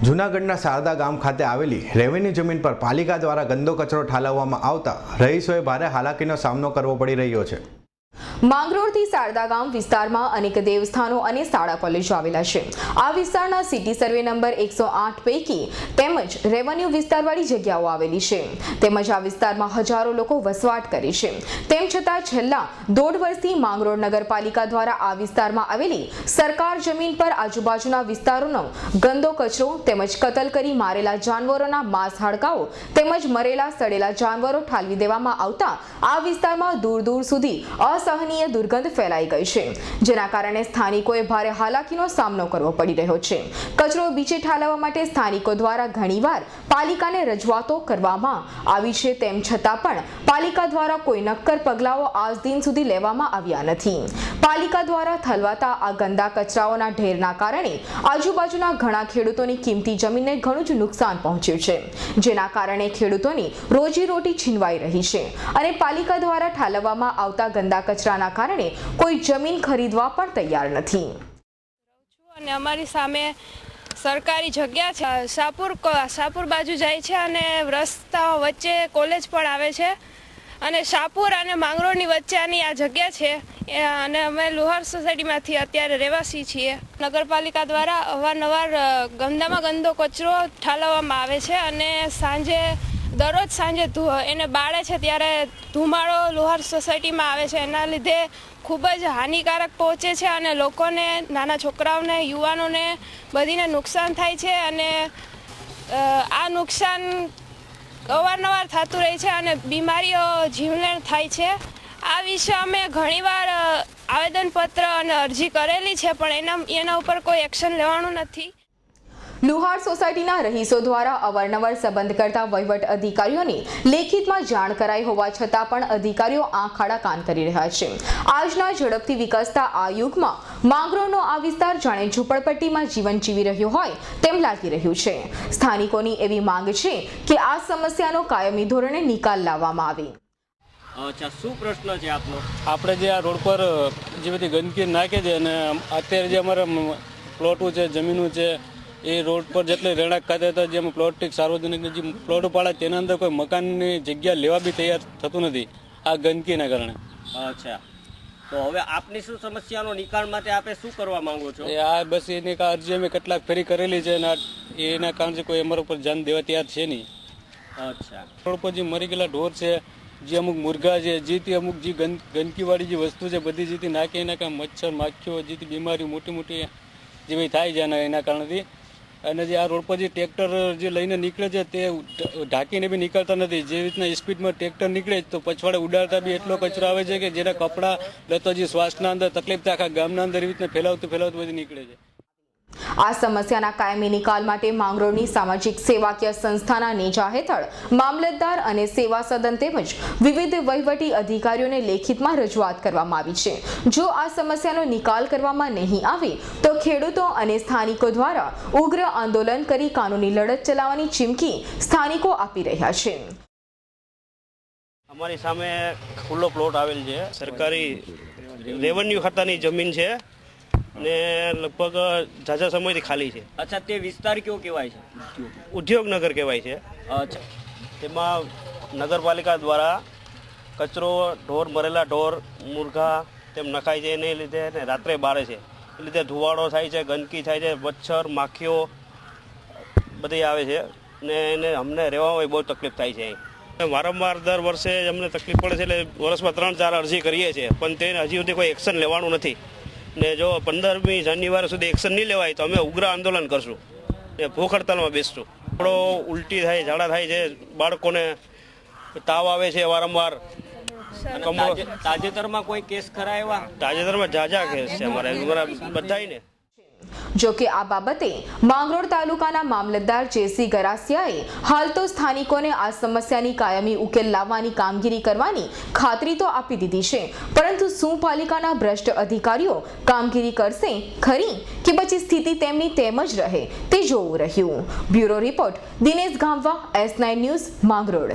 જૂનાગઢના શારદા ગામ ખાતે આવેલી રેવન્યુ જમીન પર પાલિકા દ્વારા ગંદો કચરો ઠાલવવામાં આવતા રહીશોએ ભારે હાલાકીનો સામનો કરવો પડી રહ્યો છે। માંગરોળથી શારદા ગામ વિસ્તારમાં અનેક દેવસ્થાનો અને શાળા કોલેજો આવેલા છે। આ વિસ્તારના સિટી સર્વે નંબર 108 પૈકી તેમજ રેવન્યુ વિસ્તારવાળી જગ્યાઓ આવેલી છે તેમજ આ વિસ્તારમાં હજારો લોકો વસવાટ કરે છે। તેમ છતાં છેલ્લા 1.5 વર્ષથી માંગરોળ નગરપાલિકા દ્વારા આ વિસ્તારમાં આવેલી સરકાર જમીન પર આજુબાજુના વિસ્તારોનો ગંદો કચરો તેમજ કતલ કરી મારેલા જાનવરોના માંસ હાડકાઓ તેમજ મરેલા સડેલા જાનવરો ઠાલવી દેવામાં આવતા આ વિસ્તારમાં દૂર દૂર સુધી असहनीय दुर्गंध फैलाई गई है, जेना कारणे स्थानिकोए भारे हालाकीनो सामनो करवो पड़ी रह्यो छे। कचरो बीचे ठालवा माटे स्थानिको द्वारा घणीवार पालिकाने रजूआतो करवामां आवी छे, तेम छतां पण पालिका द्वारा कोई नक्कर पगलाओ आज दिन सुधी लेवामां आव्या नथी। पालिका द्वारा ठलवाता आ गंदा कचराओना ढेरना कारणे आजूबाजूना घणा खेडूतोनी किंमती जमीनने घणुं ज नुकसान पहोंच्युं छे, जेना कारणे खेडूतोनी रोजीरोटी छीनवाई रही छे अने पालिका द्वारा ठालववामां आवता गंदा कचराना कारणे कोई जमीन खरीदवा पण तैयार नथी। અને અમારી સામે સરકારી જગ્યા છે, શાહપુર બાજુ જાય છે અને રસ્તા વચ્ચે કોલેજ પણ આવે છે અને શાહપુર અને માંગરોળની વચ્ચેની આ જગ્યા છે અને અમે લુહાર સોસાયટીમાંથી અત્યારે રહેવાસી છીએ। નગરપાલિકા દ્વારા અવારનવાર ગંદામાં ગંદો કચરો ઠાલવવામાં આવે છે અને દરરોજ સાંજે એને બાળે છે ત્યારે ધુમાડો લુહાર સોસાયટીમાં આવે છે, એના લીધે ખૂબ જ હાનિકારક પહોંચે છે અને લોકોને, નાના છોકરાઓને, યુવાનોને બધીને નુકસાન થાય છે અને આ નુકસાન અવારનવાર થતું રહે છે અને બીમારીઓ જીવલેણ થાય છે। આ વિશે અમે ઘણીવાર આવેદનપત્ર અને અરજી કરેલી છે પણ એના ઉપર કોઈ એક્શન લેવાનું નથી। લુહાર સોસાયટીના રહીશો દ્વારા અવારનવાર સંબંધ કરતા વહીવટ અધિકારીઓને લેખિતમાં જાણ કરાઈ હોવા છતાં પણ અધિકારીઓ આંખ આડા કાન કરી રહ્યા છે। આજના ઝડપથી વિકસતા આ યુગમાં માંગરોળનો આ વિસ્તાર જાણે ઝૂંપડપટ્ટીમાં જીવન જીવી રહ્યો હોય તેમ લાગી રહ્યું છે। સ્થાનિકોની એવી માંગ છે કે આ સમસ્યાનો કાયમી ધોરણે નિકાલ લાવવામાં આવે। અચ્છા, શું પ્રશ્ન છે આપનો? આપણે જે આ રોડ પર જે બધી ગંદકી નાખે છે અને અત્યારે જે અમારા પ્લોટો છે, જમીનો છે, એ રોડ પર જેટલી રહેણાંક ખાતે હતા, જેમ પ્લોટ સાર્વજનિક જે પ્લોટો પાડે તેના અંદર કોઈ મકાનની જગ્યા લેવા બી તૈયાર થતું નથી આ ગંદકીના કારણે। અચ્છા, તો હવે આપની શું સમસ્યાનો નિકાલ માટે આપે શું કરવા માંગો છો? આ બસ એની અરજી અમે કેટલાક ફેરી કરેલી છે અને એના કારણે કોઈ અમારા ઉપર ધ્યાન દેવા તૈયાર છે નહીં। અચ્છા, રોડ પર જે મરી ગયેલા ઢોર છે, જે અમુક મુર્ગા છે, જેથી અમુક જે ગંદકીવાળી જે વસ્તુ છે બધી જેથી નાખે એના કારણે મચ્છર, માખીઓ, જેથી બીમારી મોટી મોટી જે ભાઈ થાય છે એના કારણથી। અને જે આ રોડ પર જે ટ્રેક્ટર જે લઈને નીકળે છે તે ઢાંકીને બી નીકળતા નથી। જે રીતના સ્પીડમાં ટ્રેક્ટર નીકળે તો પછવાડે ઉડાડતા બી એટલો કચરો આવે છે કે જેના કપડાં લતો જે શ્વાસના અંદર તકલીફ થાય, આખા ગામના અંદર એવી રીતના ફેલાવતું બધી નીકળે છે। આ સમસ્યાના કાયમી નિકાલ માટે માંગરોળની સામાજિક સેવાકીય સંસ્થાના નેજા હેઠળ મામલતદાર અને સેવા સદન તેમજ વિવિધ વહીવટી અધિકારીઓને લેખિતમાં રજૂઆત કરવામાં આવી છે। જો આ સમસ્યાનો નિકાલ કરવામાં નહીં આવે તો ખેડૂતો અને સ્થાનિકો દ્વારા ઉગ્ર આંદોલન કરી કાનૂની લડત ચલાવવાની ચીમકી સ્થાનિકો આપી રહ્યા છે। અમારી સામે ખુલ્લો પ્લોટ આવેલ છે, સરકારી રેવન્યુ ખાતાની જમીન છે ને લગભગ ઝાઝા સમયથી ખાલી છે। અચ્છા, તે વિસ્તાર કયો કહેવાય છે? ઉદ્યોગનગર કહેવાય છે। અચ્છા, તેમાં નગરપાલિકા દ્વારા કચરો, મરેલા ઢોર, મુર્ગા તેમ નખાય છે, એને લીધે ને રાત્રે બારે છે, એ લીધે ધુવાડો થાય છે, ગંદકી થાય છે, મચ્છર, માખીઓ બધી આવે છે ને એને અમને રહેવામાં બહુ તકલીફ થાય છે। વારંવાર દર વર્ષે અમને તકલીફ પડે છે એટલે વર્ષમાં 3-4 અરજી કરીએ છીએ પણ તે હજી સુધી કોઈ એક્શન લેવાનું નથી ને જો 15મી જાન્યુઆરી સુધી એક્શન નહીં લેવાય તો અમે ઉગ્ર આંદોલન કરશું ને ભૂખ હડતાલમાં બેસશું। થોડો ઉલટી થાય, ઝાડા થાય છે, બાળકોને તાવ આવે છે વારંવાર। તાજેતરમાં કોઈ કેસ ખરા એવા? તાજેતરમાં ઝાઝા કેસ છે અમારે બધાને। જો કે આ બાબતે માંગરોળ તાલુકાના મામલતદાર જેસી ગરાસિયાએ હાલ તો સ્થાનિકોને આ સમસ્યાની કાયમી ઉકેલ લાવવાની કામગીરી કરવાની ખાતરી તો આપી દીધી છે, પરંતુ શું પાલિકાના ભ્રષ્ટ અધિકારીઓ કામગીરી કરશે ખરી કે પછી સ્થિતિ તેમની તેમ જ રહે તે જોવું રહ્યું। Bureau report Dinesh ગામવા, S9 news, Mangrol.